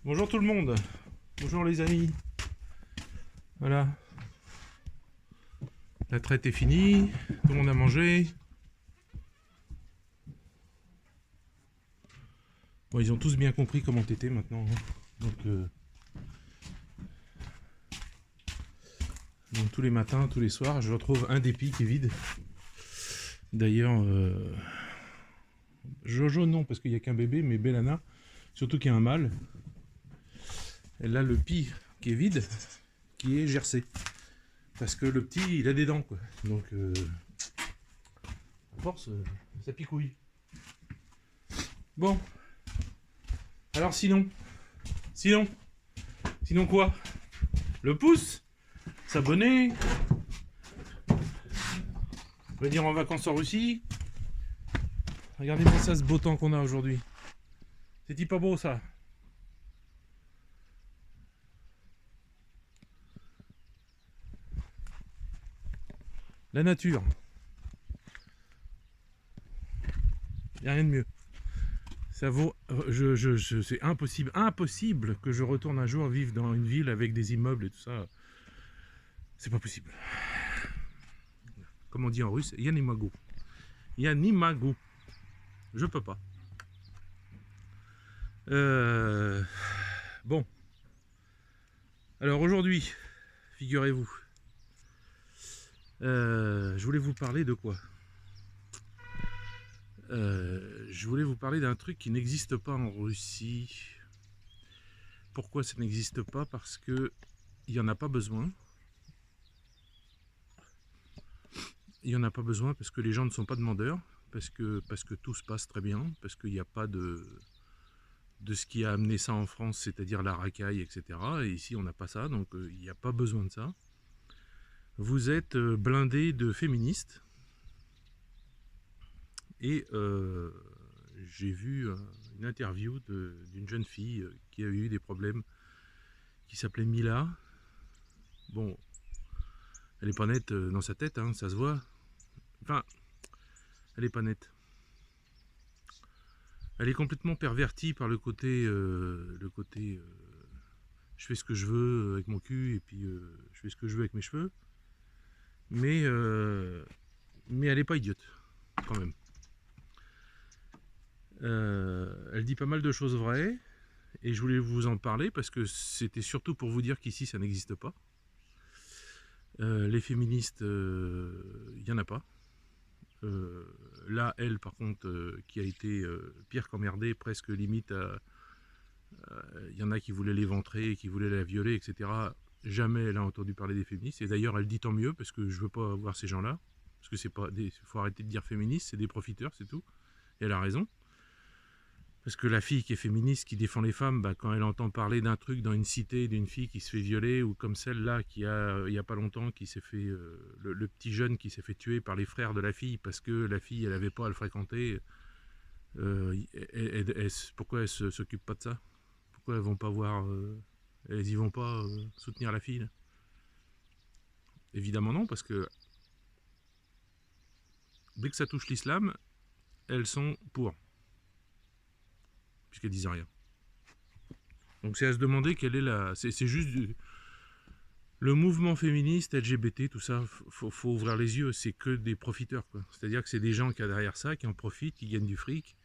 Bonjour tout le monde, bonjour les amis. Voilà, la traite est finie, tout le monde a mangé. Bon, ils ont tous bien compris comment t'étais maintenant, hein. Donc tous les matins, tous les soirs, je retrouve un dépit qui est vide. D'ailleurs, Jojo non, parce qu'il n'y a qu'un bébé, mais Bellana, surtout qu'il y a un mâle, elle a le pis qui est vide, qui est gercé. Parce que le petit, il a des dents, quoi. Donc, à force, ça picouille. Bon, alors sinon quoi? Le pouce, s'abonner, venir en vacances en Russie. Regardez-moi ça, ce beau temps qu'on a aujourd'hui. C'est pas beau ça? La nature. Il n'y a rien de mieux. Ça vaut. C'est impossible que je retourne un jour vivre dans une ville avec des immeubles et tout ça. C'est pas possible. Comme on dit en russe, Yanimago. Yanimago. Je peux pas. Bon. Alors aujourd'hui, figurez-vous, je voulais vous parler de quoi? Je voulais vous parler d'un truc qui n'existe pas en Russie. Pourquoi ça n'existe pas? Parce que il n'y en a pas besoin. Il n'y en a pas besoin parce que les gens ne sont pas demandeurs, parce que tout se passe très bien, parce qu'il n'y a pas de ce qui a amené ça en France, c'est-à-dire la racaille, etc. Et ici, on n'a pas ça, donc il n'y a pas besoin de ça. Vous êtes blindé de féministes. Et j'ai vu une interview d'une jeune fille qui a eu des problèmes, qui s'appelait Mila. Bon, elle est pas nette dans sa tête, hein, ça se voit. Enfin, elle est pas nette. Elle est complètement pervertie par le côté je fais ce que je veux avec mon cul et puis je fais ce que je veux avec mes cheveux. Mais elle est pas idiote, quand même. Elle dit pas mal de choses vraies. Et je voulais vous en parler parce que c'était surtout pour vous dire qu'ici ça n'existe pas. Les féministes, il n'y en a pas. Là, elle, par contre, qui a été pire qu'emmerdée, presque limite à. Il y en a qui voulaient l'éventrer, qui voulaient la violer, etc. Jamais elle a entendu parler des féministes. Et d'ailleurs, elle dit tant mieux parce que je veux pas voir ces gens-là. Parce que c'est pas des. Faut arrêter de dire féministes, c'est des profiteurs, c'est tout. Et elle a raison. Parce que la fille qui est féministe, qui défend les femmes, bah, quand elle entend parler d'un truc dans une cité, d'une fille qui se fait violer, ou comme celle-là, qui a, il n'y a pas longtemps, qui s'est fait, le petit jeune qui s'est fait tuer par les frères de la fille, parce que la fille, elle n'avait pas à le fréquenter, pourquoi elles ne s'occupent pas de ça? Pourquoi elles vont pas voir, elles y vont pas soutenir la fille là? Évidemment non, parce que dès que ça touche l'islam, elles sont pour, puisqu'elles disent rien. Donc c'est à se demander quelle est la... C'est juste le mouvement féministe, LGBT, tout ça, faut ouvrir les yeux, c'est que des profiteurs, quoi. C'est-à-dire que c'est des gens qui a derrière ça, qui en profitent, qui gagnent du fric,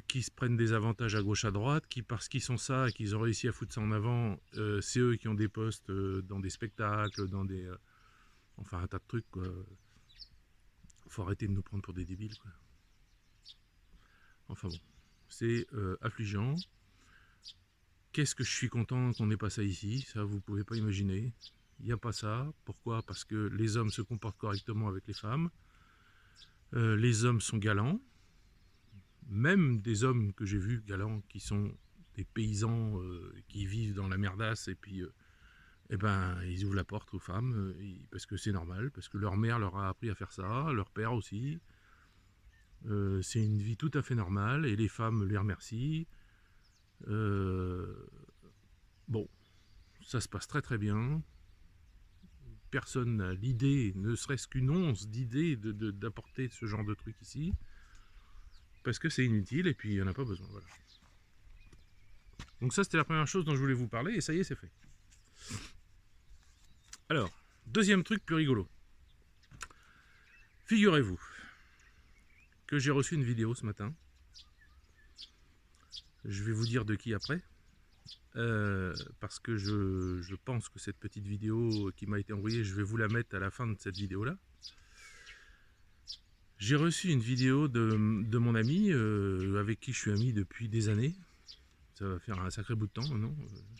qui se prennent des avantages à gauche à droite, qui parce qu'ils sont ça et qu'ils ont réussi à foutre ça en avant, c'est eux qui ont des postes dans des spectacles, dans des... enfin un tas de trucs, quoi. Faut arrêter de nous prendre pour des débiles, quoi. Enfin bon, c'est affligeant. Qu'est-ce que je suis content qu'on n'ait pas ça ici, ça vous pouvez pas imaginer. Il n'y a pas ça. Pourquoi? Parce que les hommes se comportent correctement avec les femmes. Les hommes sont galants. Même des hommes que j'ai vus galants qui sont des paysans qui vivent dans la merdasse et puis eh ben, ils ouvrent la porte aux femmes parce que c'est normal, parce que leur mère leur a appris à faire ça, leur père aussi. C'est une vie tout à fait normale et les femmes les remercient. Bon, ça se passe très très bien. Personne n'a l'idée, ne serait-ce qu'une once d'idée d'apporter ce genre de truc ici. Parce que c'est inutile et puis il n'y en a pas besoin. Voilà. Donc ça, c'était la première chose dont je voulais vous parler, et ça y est, c'est fait. Alors, deuxième truc plus rigolo. Figurez-vous que j'ai reçu une vidéo ce matin. Je vais vous dire de qui après. Parce que je pense que cette petite vidéo qui m'a été envoyée, je vais vous la mettre à la fin de cette vidéo-là. J'ai reçu une vidéo de mon ami, avec qui je suis ami depuis des années. Ça va faire un sacré bout de temps maintenant.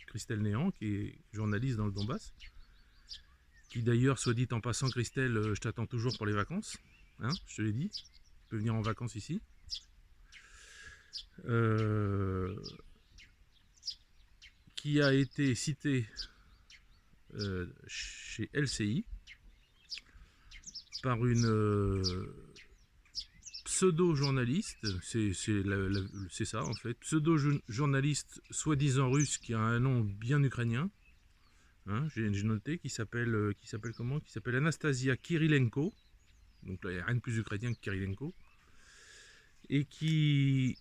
Christelle Néant, qui est journaliste dans le Donbass. Qui d'ailleurs, soit dit en passant, Christelle, je t'attends toujours pour les vacances. Hein, je te l'ai dit. Tu peux venir en vacances ici. Qui a été cité chez LCI par une pseudo-journaliste, c'est ça en fait, pseudo-journaliste soi-disant russe qui a un nom bien ukrainien, hein, j'ai noté, qui s'appelle comment? Qui s'appelle Anastasia Kirilenko, donc là il n'y a rien de plus ukrainien que Kirilenko, et qui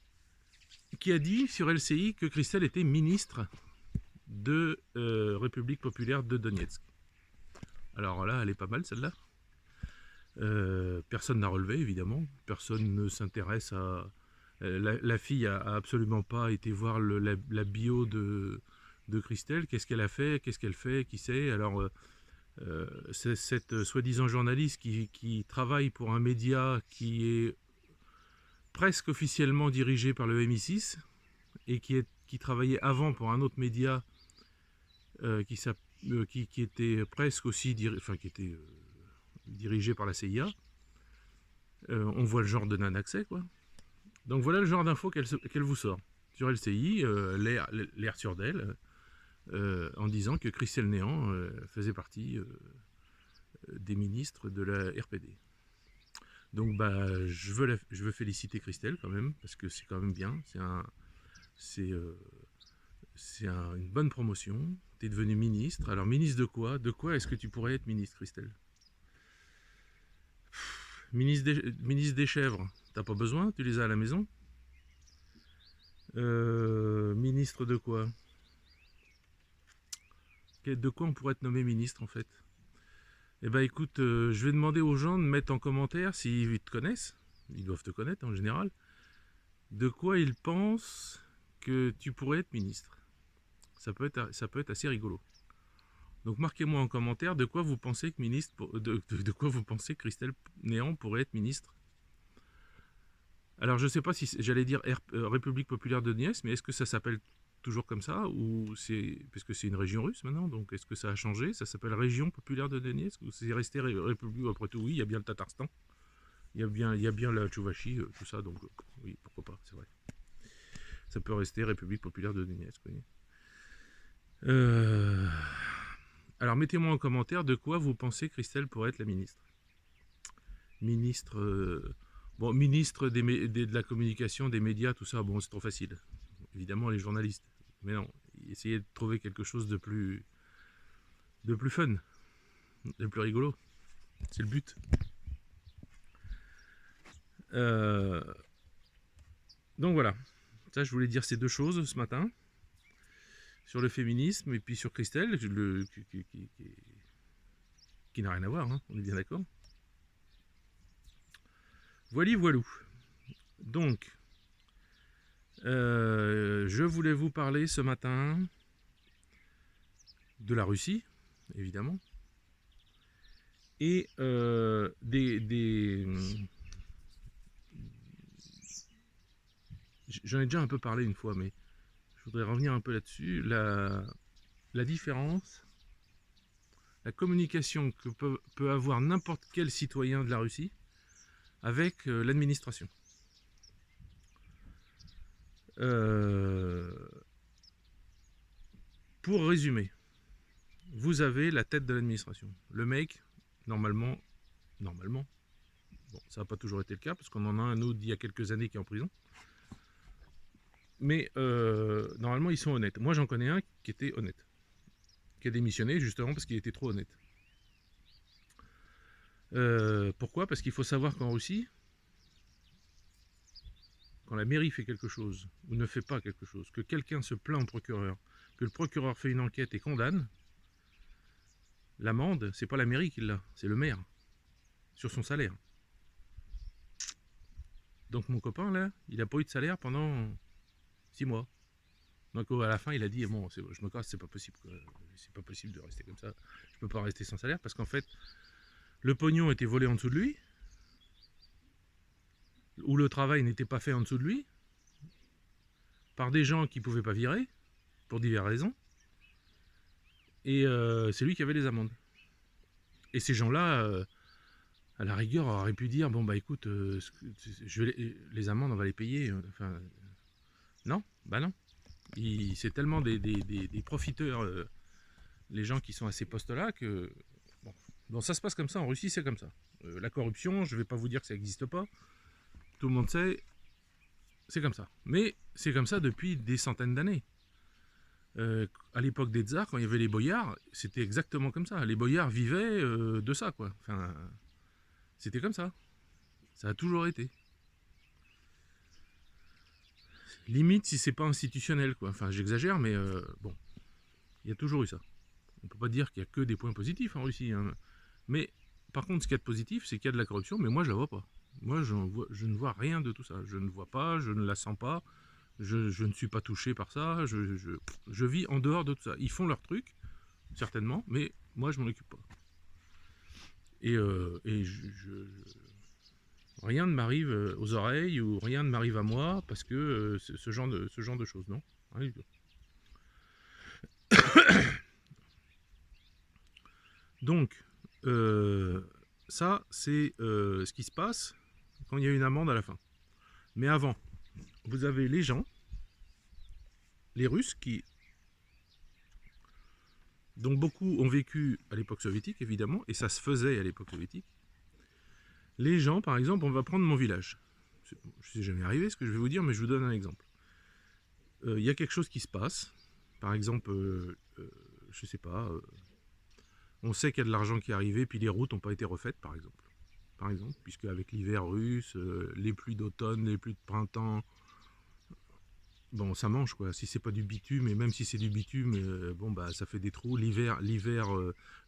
a dit sur LCI que Christelle était ministre de République populaire de Donetsk. Alors là, elle est pas mal celle-là. Personne n'a relevé, évidemment. Personne ne s'intéresse à... La fille a absolument pas été voir la bio de Christelle. Qu'est-ce qu'elle a fait? Qu'est-ce qu'elle fait? Qui sait? Alors, c'est cette soi-disant journaliste qui travaille pour un média qui est presque officiellement dirigé par le MI6 et qui travaillait avant pour un autre média qui était presque aussi dirigé par la CIA. On voit le genre de non-accès, quoi. Donc voilà le genre d'infos qu'elle vous sort sur LCI, l'air sûr d'elle, en disant que Christelle Néant faisait partie des ministres de la RPD. Donc bah, je veux féliciter Christelle quand même, parce que c'est quand même bien, c'est une bonne promotion. Tu es devenu ministre. Alors ministre de quoi? De quoi est-ce que tu pourrais être ministre, Christelle? Ministre des chèvres, t'as pas besoin, tu les as à la maison. Ministre de quoi? De quoi on pourrait te nommer ministre en fait? Eh ben écoute, je vais demander aux gens de mettre en commentaire s'ils te connaissent, ils doivent te connaître en général, de quoi ils pensent que tu pourrais être ministre. Ça peut être assez rigolo. Donc marquez-moi en commentaire de quoi vous pensez que de quoi vous pensez que Christelle Néant pourrait être ministre. Alors je sais pas si j'allais dire République populaire de Donetsk, mais est-ce que ça s'appelle toujours comme ça, ou c'est parce que c'est une région russe maintenant, donc est-ce que ça a changé? Ça s'appelle Région populaire de Donetsk, ou c'est resté République? Après tout, oui, il y a bien le Tatarstan, il y a bien la Tchouvachie, tout ça, donc oui, pourquoi pas, c'est vrai. Ça peut rester République populaire de Donetsk. Oui. Alors mettez-moi en commentaire de quoi vous pensez Christelle pourrait être la ministre. Ministre, bon, ministre de la communication, des médias, tout ça, bon, c'est trop facile. Évidemment, les journalistes. Mais non, essayez de trouver quelque chose de plus fun, de plus rigolo. C'est le but. Donc voilà, ça je voulais dire ces deux choses ce matin, sur le féminisme et puis sur Christelle, qui n'a rien à voir, hein, on est bien d'accord. Voilou. Donc, je voulais vous parler ce matin de la Russie, évidemment, et j'en ai déjà un peu parlé une fois, mais je voudrais revenir un peu là-dessus. La différence, la communication que peut avoir n'importe quel citoyen de la Russie avec l'administration. Pour résumer, vous avez la tête de l'administration. Le mec, normalement, bon, ça n'a pas toujours été le cas, parce qu'on en a un autre d'il y a quelques années qui est en prison. Mais normalement, ils sont honnêtes. Moi, j'en connais un qui était honnête, qui a démissionné justement parce qu'il était trop honnête. Pourquoi? Parce qu'il faut savoir qu'en Russie, quand la mairie fait quelque chose, ou ne fait pas quelque chose, que quelqu'un se plaint au procureur, que le procureur fait une enquête et condamne, l'amende, c'est pas la mairie qui l'a, c'est le maire, sur son salaire. Donc mon copain, là, il n'a pas eu de salaire pendant 6 mois. Donc à la fin, il a dit, bon, je me casse, c'est pas possible, quoi. C'est pas possible de rester comme ça. Je peux pas rester sans salaire, parce qu'en fait, le pognon était volé en dessous de lui, ou le travail n'était pas fait en dessous de lui, par des gens qui pouvaient pas virer, pour diverses raisons, et c'est lui qui avait les amendes. Et ces gens-là, à la rigueur, auraient pu dire, bon bah écoute, les amendes, on va les payer. Enfin, non, bah non. C'est tellement des profiteurs, les gens qui sont à ces postes-là, que bon, ça se passe comme ça, en Russie c'est comme ça. La corruption, je vais pas vous dire que ça n'existe pas, tout le monde sait, c'est comme ça. Mais c'est comme ça depuis des centaines d'années. À l'époque des tsars, quand il y avait les boyards, c'était exactement comme ça. Les boyards vivaient de ça, quoi. Enfin, c'était comme ça. Ça a toujours été. Limite si c'est pas institutionnel, quoi. Enfin, j'exagère, mais bon, il y a toujours eu ça. On peut pas dire qu'il y a que des points positifs en Russie, hein. Mais par contre, ce qu'il y a de positif, c'est qu'il y a de la corruption, mais moi je la vois pas. Moi, je ne vois rien de tout ça. Je ne vois pas, je ne la sens pas. Je ne suis pas touché par ça. Je vis en dehors de tout ça. Ils font leur truc, certainement, mais moi je m'en occupe pas. Et rien ne m'arrive aux oreilles, ou rien ne m'arrive à moi, parce que ce genre de choses, non. Rien du tout. Donc, ça, c'est ce qui se passe quand il y a une amende à la fin. Mais avant, vous avez les gens, les Russes, dont beaucoup ont vécu à l'époque soviétique, évidemment, et ça se faisait à l'époque soviétique. Les gens, par exemple, on va prendre mon village. Je ne sais jamais arrivé ce que je vais vous dire, mais je vous donne un exemple. Il y a quelque chose qui se passe. Par exemple, je sais pas, on sait qu'il y a de l'argent qui est arrivé, puis les routes n'ont pas été refaites, par exemple. Puisque avec l'hiver russe, les pluies d'automne, les pluies de printemps, bon, ça mange, quoi. Si c'est pas du bitume, et même si c'est du bitume, bon, bah, ça fait des trous. L'hiver,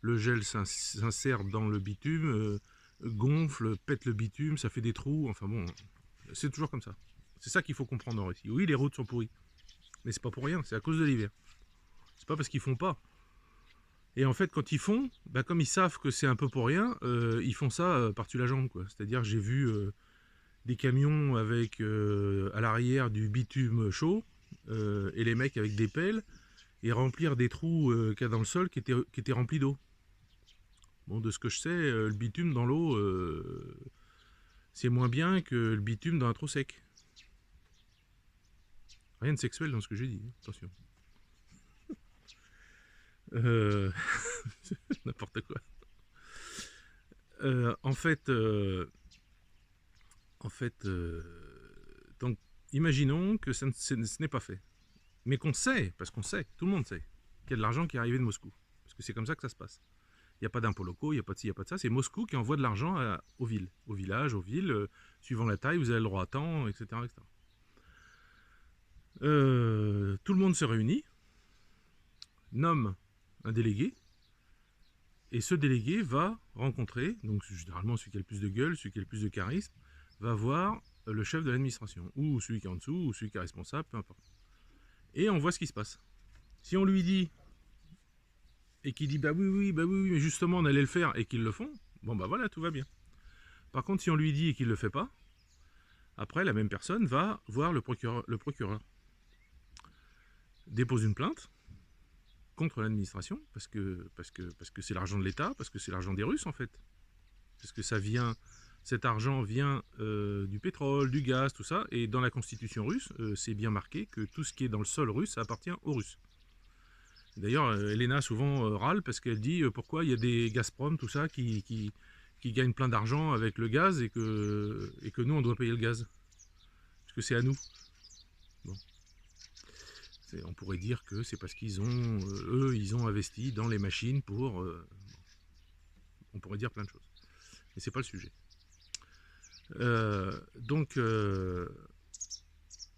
le gel s'insère dans le bitume, gonfle, pète le bitume, ça fait des trous. Enfin bon, c'est toujours comme ça. C'est ça qu'il faut comprendre en Russie. Oui, les routes sont pourries, mais c'est pas pour rien, c'est à cause de l'hiver. C'est pas parce qu'ils font pas. Et en fait, quand ils font, bah, comme ils savent que c'est un peu pour rien, ils font ça par-dessus la jambe, quoi. C'est-à-dire, j'ai vu des camions avec à l'arrière du bitume chaud, et les mecs avec des pelles, et remplir des trous qu'il y a dans le sol qui étaient remplis d'eau. Bon, de ce que je sais, le bitume dans l'eau, c'est moins bien que le bitume dans un trou sec. Rien de sexuel dans ce que j'ai dit, attention. N'importe quoi. En fait, donc, imaginons que ce n'est pas fait. Mais qu'on sait, parce qu'on sait, tout le monde sait, qu'il y a de l'argent qui est arrivé de Moscou. Parce que c'est comme ça que ça se passe. Il n'y a pas d'impôts locaux, il n'y a pas de ci, il n'y a pas de ça. C'est Moscou qui envoie de l'argent aux villes, aux villages, aux villes. Suivant la taille, vous avez le droit à tant, etc. etc. Tout le monde se réunit, nomme un délégué, et ce délégué va rencontrer, donc généralement celui qui a le plus de gueule, celui qui a le plus de charisme, va voir le chef de l'administration, ou celui qui est en dessous, ou celui qui est responsable, peu importe. Et on voit ce qui se passe. Si on lui dit, et qu'il dit bah oui, mais justement on allait le faire, et qu'ils le font, bon bah voilà, tout va bien. Par contre, si on lui dit et qu'il ne le fait pas, après la même personne va voir le procureur dépose une plainte contre l'administration, parce que c'est l'argent de l'État, parce que c'est l'argent des Russes en fait. Parce que cet argent vient du pétrole, du gaz, tout ça, et dans la constitution russe, c'est bien marqué que tout ce qui est dans le sol russe, ça appartient aux Russes. D'ailleurs, Elena souvent râle parce qu'elle dit pourquoi il y a des Gazprom, tout ça, qui gagnent plein d'argent avec le gaz, et que nous, on doit payer le gaz. Parce que c'est à nous. Bon. On pourrait dire que c'est parce qu'ils ont, eux, ils ont investi dans les machines pour... on pourrait dire plein de choses. Mais c'est pas le sujet. Donc,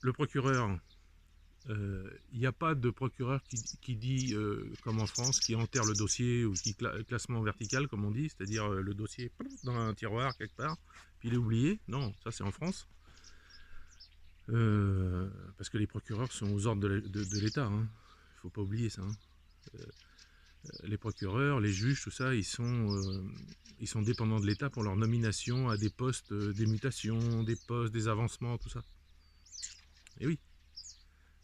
le procureur, il n'y a pas de procureur qui dit, comme en France, qui enterre le dossier ou qui classement vertical, comme on dit, c'est-à-dire le dossier dans un tiroir quelque part, puis il est oublié. Non, ça c'est en France. Parce que les procureurs sont aux ordres de l'État. Il ne faut pas oublier ça. Les procureurs, les juges, tout ça, ils sont dépendants de l'État pour leur nomination à des postes, des mutations, des postes, des avancements, tout ça. Et oui.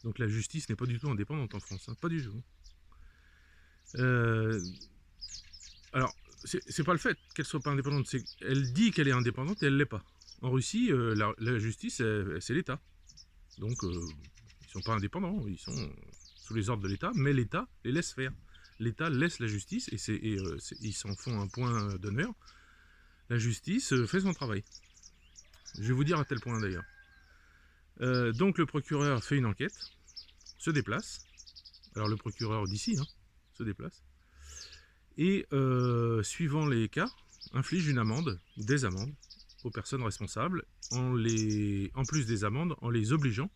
Donc la justice n'est pas du tout indépendante en France, pas du tout. Alors, c'est pas le fait qu'elle soit pas indépendante, c'est qu'elle dit qu'elle est indépendante et elle l'est pas. En Russie, la justice, c'est l'État. Donc, ils sont pas indépendants, ils sont sous les ordres de l'État, mais l'État les laisse faire. L'État laisse la justice, et ils s'en font un point d'honneur. La justice fait son travail. Je vais vous dire à tel point d'ailleurs. Donc le procureur fait une enquête, se déplace. Alors le procureur d'ici se déplace. Et suivant les cas, inflige une amende, ou des amendes, aux personnes responsables, en plus des amendes, en les obligeant,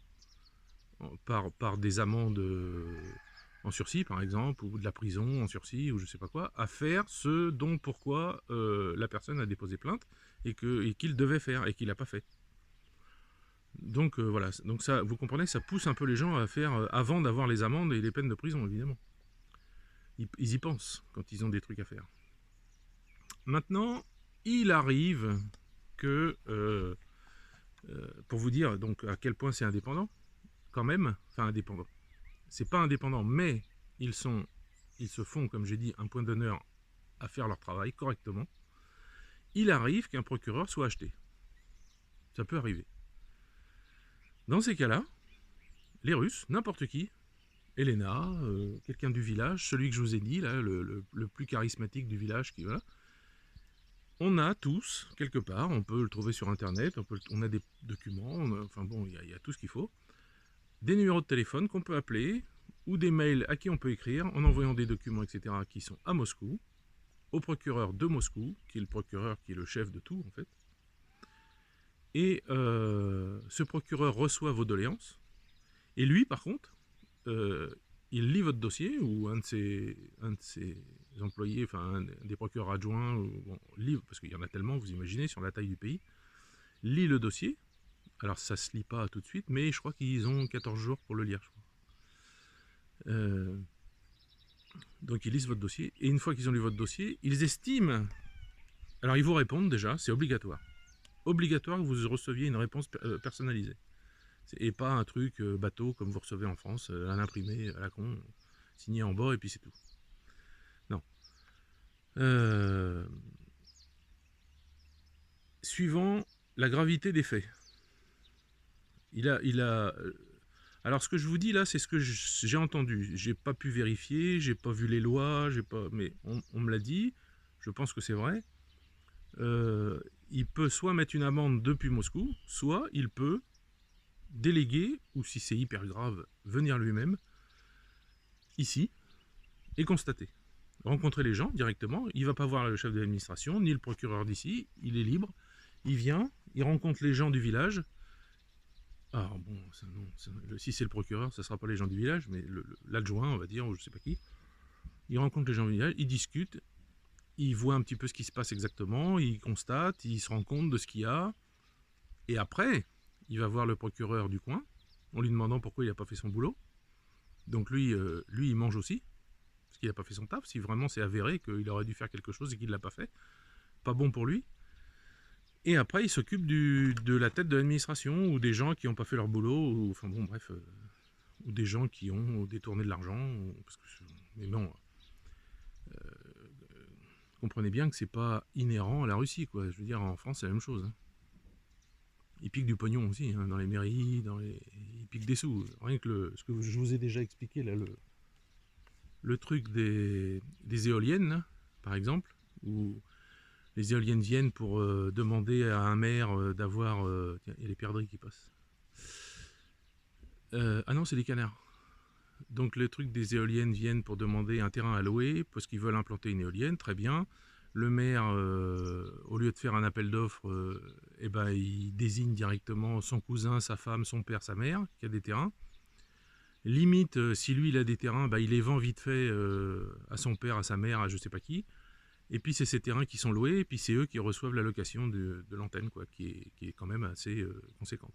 par des amendes en sursis par exemple, ou de la prison en sursis, ou je sais pas quoi, à faire ce dont pourquoi la personne a déposé plainte, et qu'il devait faire, et qu'il n'a pas fait. Donc voilà, donc ça, vous comprenez, ça pousse un peu les gens à faire, avant d'avoir les amendes et les peines de prison, évidemment. Ils y pensent quand ils ont des trucs à faire. Maintenant, il arrive que, pour vous dire donc à quel point c'est indépendant, quand même, enfin indépendant, c'est pas indépendant, mais ils se font, comme j'ai dit, un point d'honneur à faire leur travail correctement. Il arrive qu'un procureur soit acheté. Ça peut arriver. Dans ces cas-là, les Russes, n'importe qui, Elena, quelqu'un du village, celui que je vous ai dit, là, le plus charismatique du village, qui voilà, on a tous, quelque part, on peut le trouver sur internet, on a des documents, enfin bon, il y a tout ce qu'il faut, des numéros de téléphone qu'on peut appeler, ou des mails à qui on peut écrire, en envoyant des documents, etc., qui sont à Moscou, au procureur de Moscou, qui est le procureur qui est le chef de tout, en fait. Et ce procureur reçoit vos doléances, et lui, par contre, il lit votre dossier, ou un de ses employés, enfin un des procureurs adjoints, bon, lit, parce qu'il y en a tellement, vous imaginez, sur la taille du pays, lit le dossier. Alors ça se lit pas tout de suite, mais je crois qu'ils ont 14 jours pour le lire, je crois. Donc ils lisent votre dossier, et une fois qu'ils ont lu votre dossier, ils estiment, alors ils vous répondent déjà, c'est obligatoire. Obligatoire que vous receviez une réponse personnalisée. Et pas un truc bateau comme vous recevez en France, un imprimé à la con, signé en bas et puis c'est tout. Non. Suivant la gravité des faits. Alors ce que je vous dis là, c'est ce que j'ai entendu. J'ai pas pu vérifier, j'ai pas vu les lois, mais on me l'a dit. Je pense que c'est vrai. Il peut soit mettre une amende depuis Moscou, soit il peut déléguer, ou si c'est hyper grave, venir lui-même ici et constater. Rencontrer les gens directement. Il ne va pas voir le chef de l'administration, ni le procureur d'ici. Il est libre. Il vient, il rencontre les gens du village. Alors bon, si c'est le procureur, ça ne sera pas les gens du village, mais l'adjoint, on va dire, ou je ne sais pas qui. Il rencontre les gens du village, il discute, il voit un petit peu ce qui se passe exactement, il constate, il se rend compte de ce qu'il y a. Et après, il va voir le procureur du coin, en lui demandant pourquoi il n'a pas fait son boulot. Donc lui, il mange aussi, parce qu'il n'a pas fait son taf. Si vraiment c'est avéré qu'il aurait dû faire quelque chose et qu'il ne l'a pas fait, pas bon pour lui. Et après, il s'occupe de la tête de l'administration, ou des gens qui n'ont pas fait leur boulot, ou enfin bon, bref, ou des gens qui ont détourné de l'argent. Mais non, comprenez bien que c'est pas inhérent à la Russie, quoi. Je veux dire, en France, c'est la même chose. Ils piquent du pognon aussi, dans les mairies, ils piquent des sous. Rien que ce que je vous ai déjà expliqué, là, le truc des éoliennes, là, par exemple, où les éoliennes viennent pour demander à un maire d'avoir... tiens, il y a les perdrix qui passent. Ah non, c'est des canards. Donc le truc des éoliennes viennent pour demander un terrain à louer, parce qu'ils veulent implanter une éolienne, très bien. le maire, au lieu de faire un appel d'offres, eh ben, il désigne directement son cousin, sa femme, son père, sa mère, qui a des terrains. Limite, si lui il a des terrains, bah, il les vend vite fait à son père, à sa mère, à je sais pas qui. Et puis c'est ces terrains qui sont loués, et puis c'est eux qui reçoivent la location de l'antenne, quoi, qui est quand même assez conséquente.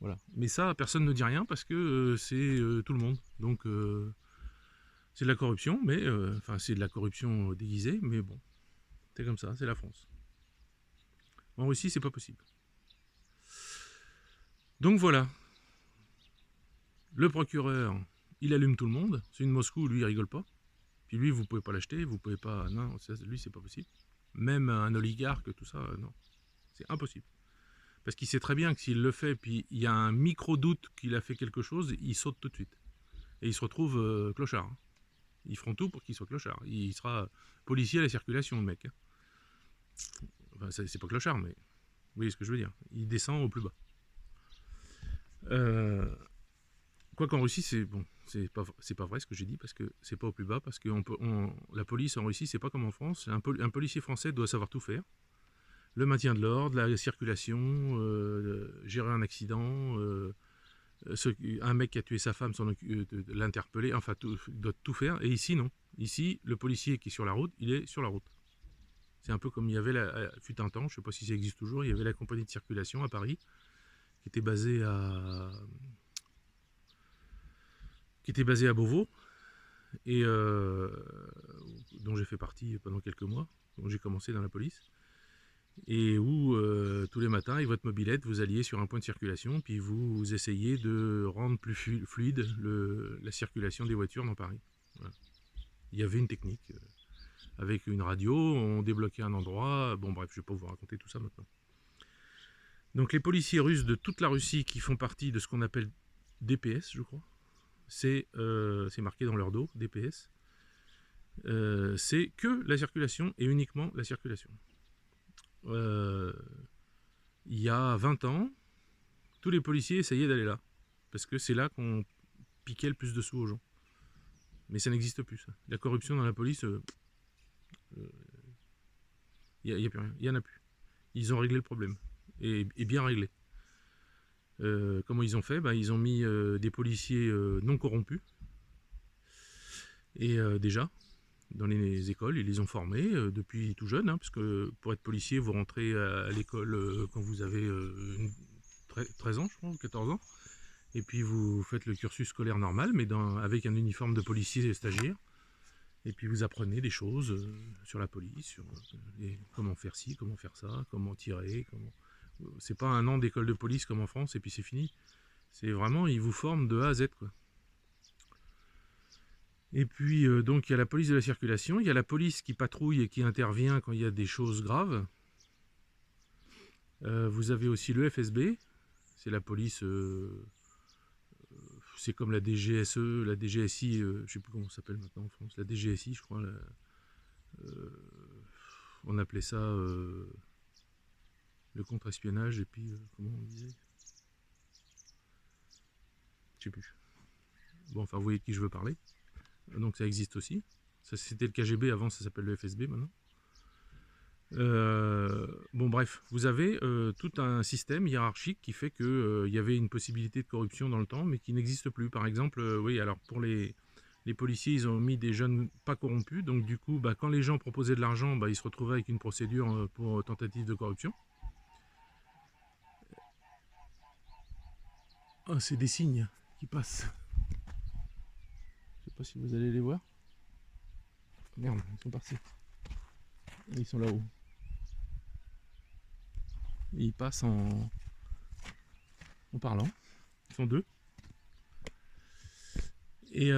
Voilà. Mais ça, personne ne dit rien parce que c'est tout le monde. Donc c'est de la corruption, mais enfin c'est de la corruption déguisée, mais bon, c'est comme ça, c'est la France. En Russie, c'est pas possible. Donc voilà, le procureur, il allume tout le monde. C'est une Moscou, lui, il rigole pas. Puis lui, vous pouvez pas l'acheter, vous pouvez pas. Non, lui, c'est pas possible. Même un oligarque, tout ça, non, c'est impossible. Parce qu'il sait très bien que s'il le fait, puis il y a un micro-doute qu'il a fait quelque chose, il saute tout de suite. Et il se retrouve clochard. Ils feront tout pour qu'il soit clochard. Il sera policier à la circulation, le mec. Enfin, c'est pas clochard, mais vous voyez ce que je veux dire. Il descend au plus bas. Quoi qu'en Russie, c'est bon, c'est pas vrai ce que j'ai dit, parce que c'est pas au plus bas, parce que la police en Russie, c'est pas comme en France. Un policier français doit savoir tout faire. Le maintien de l'ordre, la circulation, gérer un accident, un mec qui a tué sa femme, l'interpeller, enfin, il doit tout faire. Et ici, non. Ici, le policier qui est sur la route, il est sur la route. C'est un peu comme il y avait, fut un temps, je ne sais pas si ça existe toujours, il y avait la compagnie de circulation à Paris, qui était basée à Beauvau, et dont j'ai fait partie pendant quelques mois, dont j'ai commencé dans la police. Et où tous les matins, avec votre mobilette, vous alliez sur un point de circulation, puis vous essayez de rendre plus fluide la circulation des voitures dans Paris. Voilà. Il y avait une technique. Avec une radio, on débloquait un endroit. Bon bref, je ne vais pas vous raconter tout ça maintenant. Donc les policiers russes de toute la Russie qui font partie de ce qu'on appelle DPS, je crois, c'est marqué dans leur dos, DPS, c'est que la circulation et uniquement la circulation. Il y a 20 ans, tous les policiers essayaient d'aller là, parce que c'est là qu'on piquait le plus de sous aux gens. Mais ça n'existe plus, ça. La corruption dans la police, il n'y a plus rien, il n'y en a plus. Ils ont réglé le problème, et bien réglé. Comment ils ont fait? Ils ont mis des policiers non corrompus, et déjà, dans les écoles, ils les ont formés depuis tout jeune, hein, parce que pour être policier, vous rentrez à l'école quand vous avez 13 ans, je crois, ou 14 ans, et puis vous faites le cursus scolaire normal, mais avec un uniforme de policier stagiaire, et puis vous apprenez des choses sur la police, sur comment faire ci, comment faire ça, comment tirer, c'est pas un an d'école de police comme en France, et puis c'est fini. C'est vraiment, ils vous forment de A à Z, quoi. Et puis, donc, il y a la police de la circulation, il y a la police qui patrouille et qui intervient quand il y a des choses graves. Vous avez aussi le FSB, c'est la police, c'est comme la DGSE, la DGSI, je ne sais plus comment ça s'appelle maintenant en France, la DGSI, je crois. On appelait ça le contre-espionnage, et puis, comment on disait? Je sais plus. Bon, enfin, vous voyez de qui je veux parler. Donc ça existe aussi. Ça, c'était le KGB avant, ça s'appelle le FSB maintenant. Bon bref, vous avez tout un système hiérarchique qui fait qu'il y avait une possibilité de corruption dans le temps, mais qui n'existe plus. Par exemple, oui, alors pour les policiers, ils ont mis des jeunes pas corrompus, donc du coup, quand les gens proposaient de l'argent, ils se retrouvaient avec une procédure pour tentative de corruption. Oh, c'est des signes qui passent. Je sais pas si vous allez les voir. Merde, ils sont partis. Ils sont là-haut. Ils passent en parlant. Ils sont deux. Et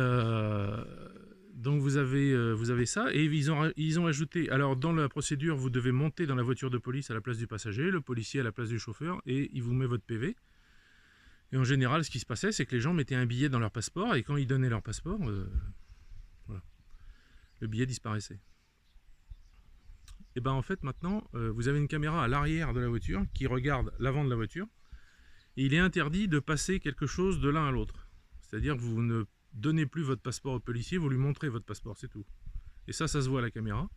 donc vous avez ça. Et ils ont ajouté, alors dans la procédure, vous devez monter dans la voiture de police à la place du passager, le policier à la place du chauffeur, et il vous met votre PV. Et en général, ce qui se passait, c'est que les gens mettaient un billet dans leur passeport, et quand ils donnaient leur passeport, voilà, le billet disparaissait. Et en fait, maintenant, vous avez une caméra à l'arrière de la voiture qui regarde l'avant de la voiture, et il est interdit de passer quelque chose de l'un à l'autre. C'est-à-dire que vous ne donnez plus votre passeport au policier, vous lui montrez votre passeport, c'est tout. Et ça se voit à la caméra.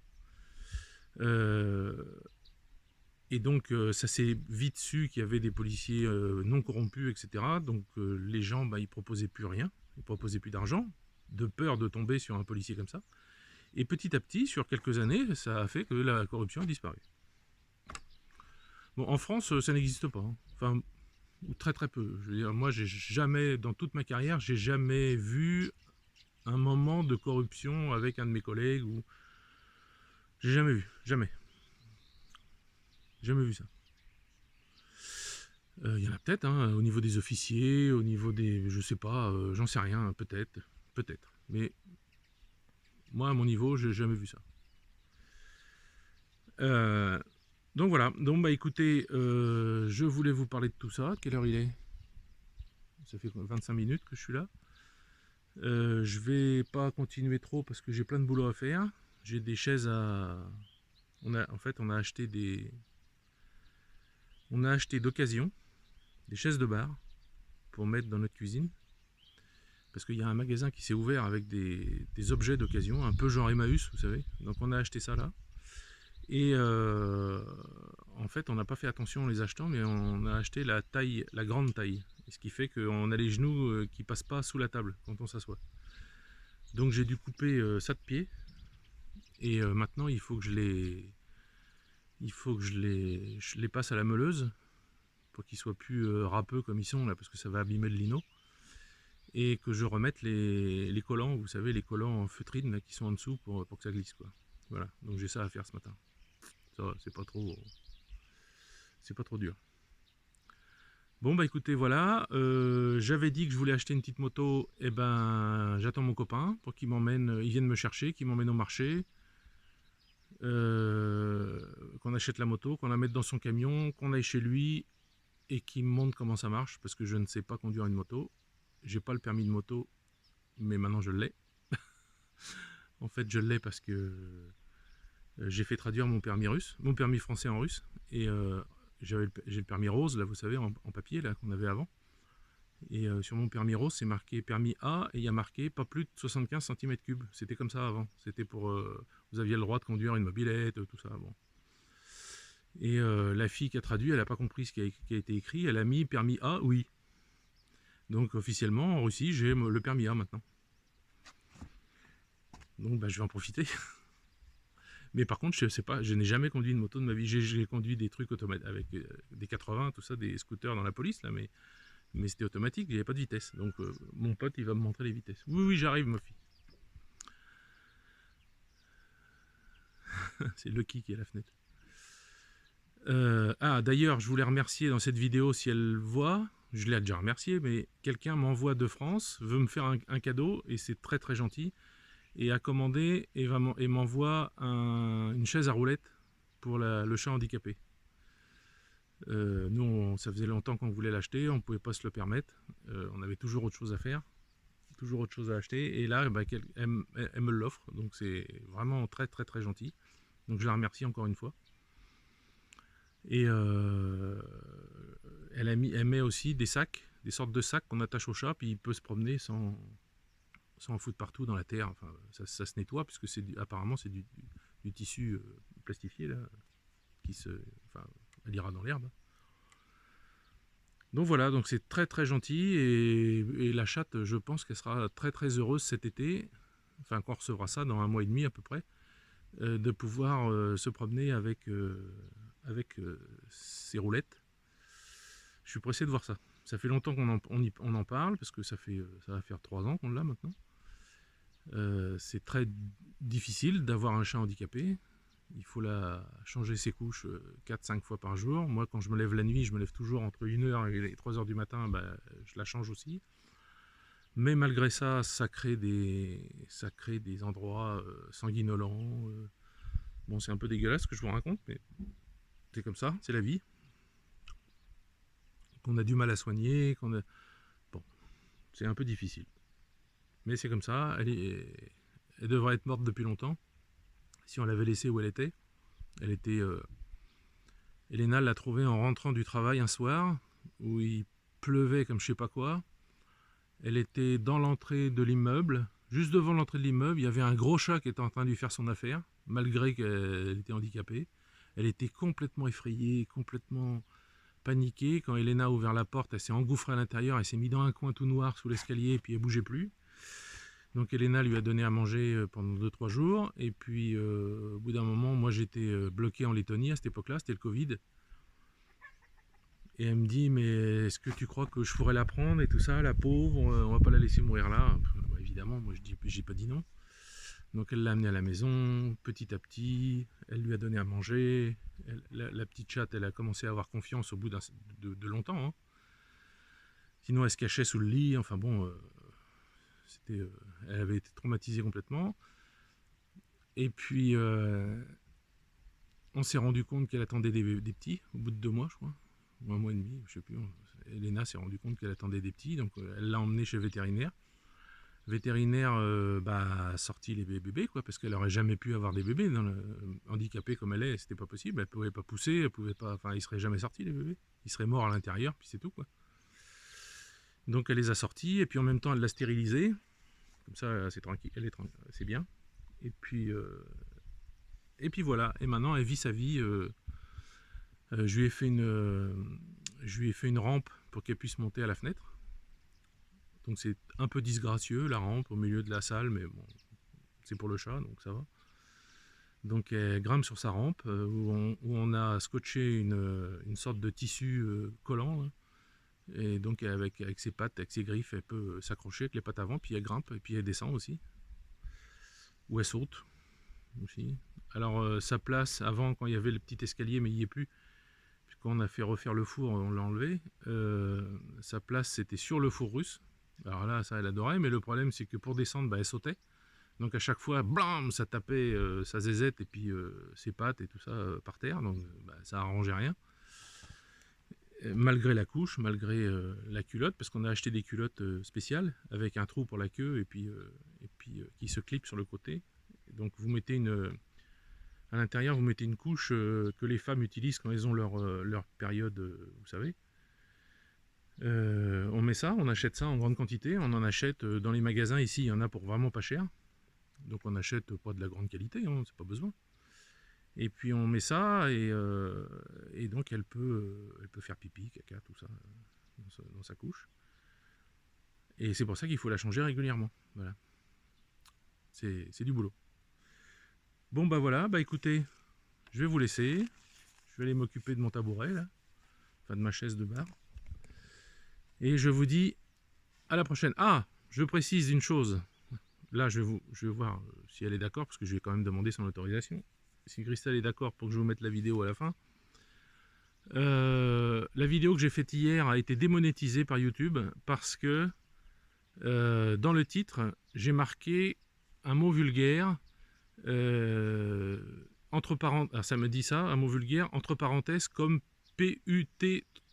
Et donc ça s'est vite su qu'il y avait des policiers non corrompus, etc. Donc les gens, bah, ils proposaient plus rien, ils proposaient plus d'argent, de peur de tomber sur un policier comme ça. Et petit à petit, sur quelques années, ça a fait que la corruption a disparu. Bon, en France, ça n'existe pas. Hein. Enfin, ou très très peu. Je veux dire, moi, j'ai jamais, dans toute ma carrière, j'ai jamais vu un moment de corruption avec un de mes collègues ou j'ai jamais vu, jamais, jamais vu ça. Il y en a peut-être, hein, au niveau des officiers, au niveau des, je sais pas, j'en sais rien, peut-être, peut-être. Mais moi, à mon niveau, j'ai jamais vu ça. Donc voilà. Donc bah écoutez, je voulais vous parler de tout ça. Quelle heure il est? Ça fait 25 minutes que je suis là. Je vais pas continuer trop parce que j'ai plein de boulot à faire. J'ai des chaises à... En fait, on a acheté d'occasion des chaises de bar pour mettre dans notre cuisine. Parce qu'il y a un magasin qui s'est ouvert avec des objets d'occasion, un peu genre Emmaüs, vous savez. Donc on a acheté ça là. Et en fait, on n'a pas fait attention en les achetant, mais on a acheté la taille, la grande taille. Ce qui fait qu'on a les genoux qui passent pas sous la table quand on s'assoit. Donc j'ai dû couper ça de pied. Et maintenant, il faut que je les passe à la meuleuse pour qu'ils soient plus râpeux comme ils sont là, parce que ça va abîmer le lino. Et que je remette les collants, vous savez, les collants en feutrine là, qui sont en dessous pour que ça glisse, quoi. Voilà, donc j'ai ça à faire ce matin. Ça va, c'est pas trop dur. Bon bah écoutez, voilà, j'avais dit que je voulais acheter une petite moto, et ben j'attends mon copain pour qu'il m'emmène, il vienne me chercher, qu'il m'emmène au marché, qu'on achète la moto, qu'on la mette dans son camion, qu'on aille chez lui et qu'il me montre comment ça marche, parce que je ne sais pas conduire une moto. J'ai pas le permis de moto, mais maintenant je l'ai. En fait, je l'ai parce que j'ai fait traduire mon permis français en russe, et j'ai le permis rose, là, vous savez, en papier, là, qu'on avait avant. Et sur mon permis rose, c'est marqué permis A, et il y a marqué pas plus de 75 cm3. C'était comme ça avant. C'était pour... vous aviez le droit de conduire une mobilette, tout ça. Bon. Et la fille qui a traduit, elle n'a pas compris ce qui a été écrit. Elle a mis permis A, oui. Donc officiellement, en Russie, j'ai le permis A maintenant. Donc bah, je vais en profiter. Mais par contre, je sais pas, je n'ai jamais conduit une moto de ma vie. J'ai conduit des trucs automatiques avec des 80, tout ça, des scooters dans la police, là, mais c'était automatique, il n'y avait pas de vitesse. Donc mon pote, il va me montrer les vitesses. Oui, oui, j'arrive, ma fille. C'est Lucky qui est à la fenêtre. D'ailleurs, je voulais remercier dans cette vidéo, si elle voit, je l'ai déjà remercié, mais quelqu'un m'envoie de France, veut me faire un cadeau, et c'est très très gentil, et a commandé et m'envoie une chaise à roulettes pour le chat handicapé. Nous, ça faisait longtemps qu'on voulait l'acheter, on ne pouvait pas se le permettre, on avait toujours autre chose à faire, toujours autre chose à acheter, et là, bah, elle me l'offre, donc c'est vraiment très très très gentil. Donc je la remercie encore une fois. Et elle met aussi des sacs, des sortes de sacs qu'on attache au chat, puis il peut se promener sans en foutre partout dans la terre. Enfin, ça se nettoie, puisque apparemment c'est du tissu plastifié, là, enfin, elle ira dans l'herbe. Donc voilà, donc c'est très très gentil, et la chatte, je pense qu'elle sera très très heureuse cet été, enfin qu'on recevra ça dans 1 mois et demi à peu près, de pouvoir se promener avec ses roulettes. Je suis pressé de voir ça. Ça fait longtemps qu'on en parle, parce que ça va faire 3 ans qu'on l'a maintenant. C'est très difficile d'avoir un chat handicapé. Il faut changer ses couches 4-5 fois par jour. Moi, quand je me lève la nuit, je me lève toujours entre 1h et 3h du matin, bah, je la change aussi. Mais malgré ça, ça crée des endroits sanguinolents. Bon, c'est un peu dégueulasse ce que je vous raconte, mais c'est comme ça, c'est la vie. Qu'on a du mal à soigner, bon, c'est un peu difficile. Mais c'est comme ça, elle devrait être morte depuis longtemps. Si on l'avait laissée où elle était, Elena l'a trouvée en rentrant du travail un soir, où il pleuvait comme je sais pas quoi. Elle était dans l'entrée de l'immeuble, juste devant l'entrée de l'immeuble, il y avait un gros chat qui était en train de lui faire son affaire. malgré qu'elle était handicapée. Elle était complètement effrayée, complètement paniquée. Quand Elena a ouvert la porte, elle s'est engouffrée à l'intérieur, elle s'est mise dans un coin tout noir sous l'escalier et puis elle bougeait plus. Donc Elena lui a donné à manger pendant 2-3 jours. Et puis au bout d'un moment, moi j'étais bloqué en Lettonie à cette époque-là, c'était le Covid. Et elle me dit, mais est-ce que tu crois que je pourrais la prendre et tout ça, la pauvre, on va pas la laisser mourir là? Bah, évidemment, moi j'ai pas dit non. Donc elle l'a amenée à la maison, petit à petit, elle lui a donné à manger. La petite chatte, elle a commencé à avoir confiance au bout de longtemps. Hein. Sinon elle se cachait sous le lit, enfin bon, elle avait été traumatisée complètement. Et puis on s'est rendu compte qu'elle attendait des petits, au bout de 2 mois je crois. Ou 1 mois et demi, je sais plus. Elena s'est rendu compte qu'elle attendait des petits, donc elle l'a emmené chez le vétérinaire. Le vétérinaire a sorti les bébés, quoi, parce qu'elle aurait jamais pu avoir des bébés. Handicapée comme elle est, c'était pas possible. Elle pouvait pas pousser, elle pouvait pas, enfin, ils seraient jamais sortis les bébés. Ils seraient morts à l'intérieur, puis c'est tout, quoi. Donc elle les a sortis, et puis en même temps elle l'a stérilisée. Comme ça, c'est tranquille, c'est bien. Et puis voilà. Et maintenant elle vit sa vie. Je lui ai fait une rampe pour qu'elle puisse monter à la fenêtre. Donc c'est un peu disgracieux la rampe au milieu de la salle, mais bon, c'est pour le chat, donc ça va. Donc elle grimpe sur sa rampe où on a scotché une sorte de tissu collant. Hein. Et donc avec ses pattes, avec ses griffes, elle peut s'accrocher avec les pattes avant, puis elle grimpe et puis elle descend aussi. Ou elle saute aussi. Alors sa place, avant quand il y avait le petit escalier, mais il n'y est plus, quand on a fait refaire le four, on l'a enlevé. Sa place c'était sur le four russe. Alors là, ça elle adorait, mais le problème c'est que pour descendre, elle sautait. Donc à chaque fois, blam, ça tapait sa zézette et puis ses pattes et tout ça par terre, donc ça arrangeait rien. Malgré la couche, malgré la culotte, parce qu'on a acheté des culottes spéciales avec un trou pour la queue et puis qui se clip sur le côté. Donc vous mettez à l'intérieur, vous mettez une couche que les femmes utilisent quand elles ont leur période, vous savez. On met ça, on achète ça en grande quantité, on en achète dans les magasins ici, il y en a pour vraiment pas cher. Donc on n'achète pas de la grande qualité, hein, c'est pas besoin. Et puis on met ça et donc elle peut faire pipi, caca, tout ça dans sa couche. Et c'est pour ça qu'il faut la changer régulièrement. Voilà. C'est du boulot. Bon voilà, écoutez, je vais vous laisser. Je vais aller m'occuper de mon tabouret là, enfin de ma chaise de bar. Et je vous dis à la prochaine. Ah, je précise une chose. Là, je vais voir si elle est d'accord, parce que je vais quand même demander son autorisation. Si Christelle est d'accord pour que je vous mette la vidéo à la fin. La vidéo que j'ai faite hier a été démonétisée par YouTube parce que dans le titre, j'ai marqué un mot vulgaire, entre parenthèses, ça me dit ça, un mot vulgaire, entre parenthèses, comme PUT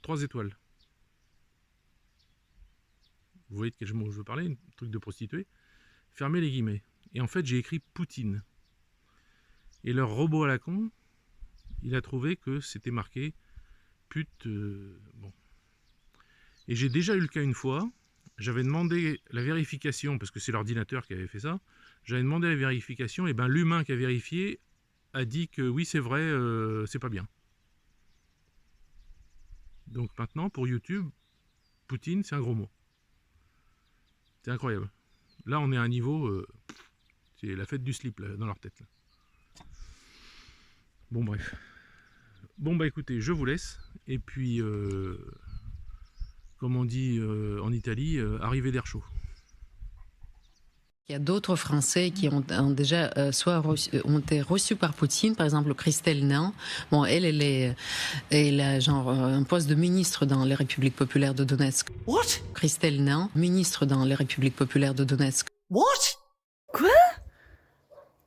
3 étoiles. Vous voyez de quel mot je veux parler, un truc de prostituée. Fermez les guillemets. Et en fait, j'ai écrit Poutine. Et leur robot à la con, il a trouvé que c'était marqué pute. Bon. Et j'ai déjà eu le cas une fois. J'avais demandé la vérification, parce que c'est l'ordinateur qui avait fait ça. J'avais demandé la vérification, et ben l'humain qui a vérifié a dit que oui, c'est vrai, c'est pas bien. Donc maintenant, pour YouTube, Poutine, c'est un gros mot. C'est incroyable. Là, on est à un niveau... c'est la fête du slip là, dans leur tête. Là. Bon, bref. Bon, écoutez, je vous laisse. Et puis, comme on dit en Italie, arrivée d'air chaud. Il y a d'autres Français qui ont déjà ont été reçus par Poutine, par exemple Christelle Nain. Bon, elle a genre un poste de ministre dans les Républiques populaires de Donetsk. What? Christelle Nain, ministre dans les Républiques populaires de Donetsk. What? Quoi?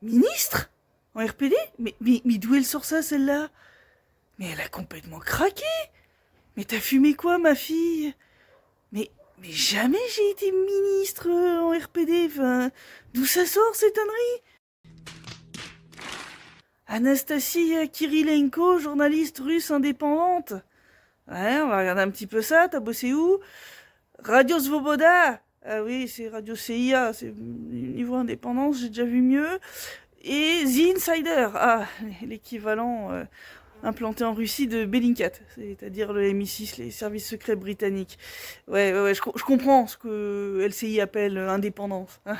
Ministre? En RPD? Mais d'où elle sort ça, celle-là? Mais elle a complètement craqué! Mais t'as fumé quoi, ma fille? Mais jamais j'ai été ministre en RPD, enfin... D'où ça sort, cette connerie? Anastasie Kirilenko, journaliste russe indépendante. Ouais, on va regarder un petit peu ça, t'as bossé où? Radio Svoboda. Ah oui, c'est Radio CIA, c'est niveau indépendance, j'ai déjà vu mieux. Et The Insider, l'équivalent implanté en Russie de Bellingcat, c'est-à-dire le MI6, les services secrets britanniques. Ouais, je comprends ce que LCI appelle indépendance, hein,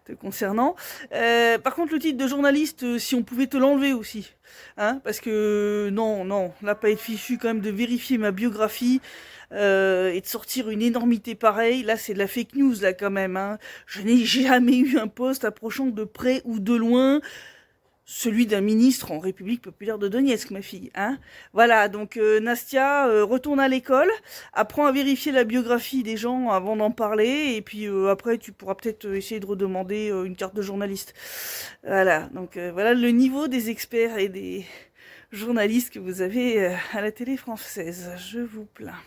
te concernant. Par contre, le titre de journaliste, si on pouvait te l'enlever aussi, hein, parce que non, là, pas être fichu quand même de vérifier ma biographie. Et de sortir une énormité pareille, là c'est de la fake news là quand même, hein. Je n'ai jamais eu un poste approchant de près ou de loin celui d'un ministre en République populaire de Donetsk, ma fille, hein. Voilà, donc Nastia, retourne à l'école, apprends à vérifier la biographie des gens avant d'en parler, et puis après tu pourras peut-être essayer de redemander une carte de journaliste. Voilà, donc voilà le niveau des experts et des journalistes que vous avez à la télé française. Je vous plains.